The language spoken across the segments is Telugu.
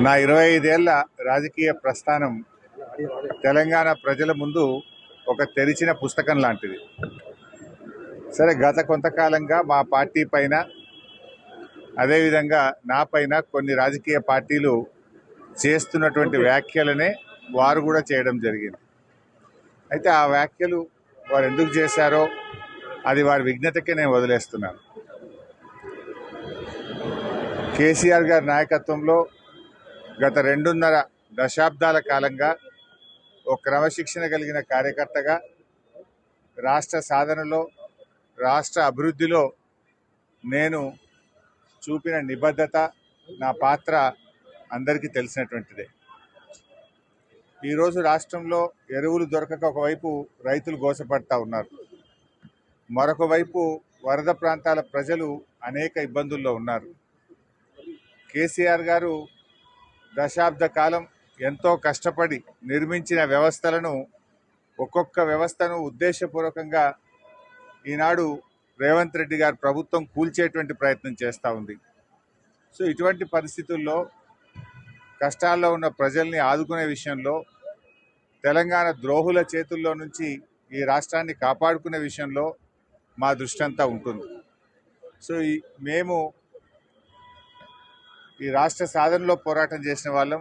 నా 25 ఏళ్ల రాజకీయ ప్రస్థానం తెలంగాణ ప్రజల ముందు ఒక తెరిచిన పుస్తకం లాంటిది. సరే, గత కొంతకాలంగా మా పార్టీ పైన, అదేవిధంగా నా పైన కొన్ని రాజకీయ పార్టీలు చేస్తున్నటువంటి వ్యాఖ్యలనే వారు కూడా చేయడం జరిగింది. అయితే ఆ వ్యాఖ్యలు వారు ఎందుకు చేశారో అది వారి విజ్ఞతకే నేను వదిలేస్తున్నాను. కేసీఆర్ గారి నాయకత్వంలో గత 2.5 దశాబ్దాల కాలంగా ఒక క్రమశిక్షణ కలిగిన కార్యకర్తగా రాష్ట్ర సాధనలో, రాష్ట్ర అభివృద్ధిలో నేను చూపిన నిబద్ధత, నా పాత్ర అందరికీ తెలిసినటువంటిదే. ఈరోజు రాష్ట్రంలో ఎరువులు దొరకక ఒకవైపు రైతులు గోసపడతా ఉన్నారు, మరొక వైపు వరద ప్రాంతాల ప్రజలు అనేక ఇబ్బందుల్లో ఉన్నారు. కేసీఆర్ గారు దశాబ్ద కాలం ఎంతో కష్టపడి నిర్మించిన వ్యవస్థలను, ఒక్కొక్క వ్యవస్థను ఉద్దేశపూర్వకంగా ఈనాడు రేవంత్ రెడ్డి గారి ప్రభుత్వం కూల్చేటువంటి ప్రయత్నం చేస్తూ ఉంది. సో ఇటువంటి పరిస్థితుల్లో కష్టాల్లో ఉన్న ప్రజల్ని ఆదుకునే విషయంలో, తెలంగాణ ద్రోహుల చేతుల్లో నుంచి ఈ రాష్ట్రాన్ని కాపాడుకునే విషయంలో మా దృష్టి అంతా ఉంటుంది. సో మేము ఈ రాష్ట్ర సాధనలో పోరాటం చేసిన వాళ్ళం,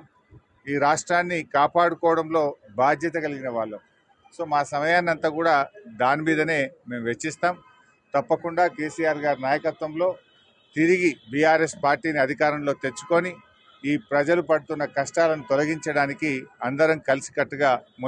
ఈ రాష్ట్రాన్ని కాపాడుకోవడంలో బాధ్యత కలిగిన వాళ్ళం. సో మా సమయాన్ని అంతా కూడా దాని మీదనే మేము వెచ్చిస్తాం. తప్పకుండా కేసీఆర్ గారి నాయకత్వంలో తిరిగి బీఆర్ఎస్ పార్టీని అధికారంలో తెచ్చుకొని ఈ ప్రజలు పడుతున్న కష్టాలను తొలగించడానికి అందరం కలిసికట్టుగా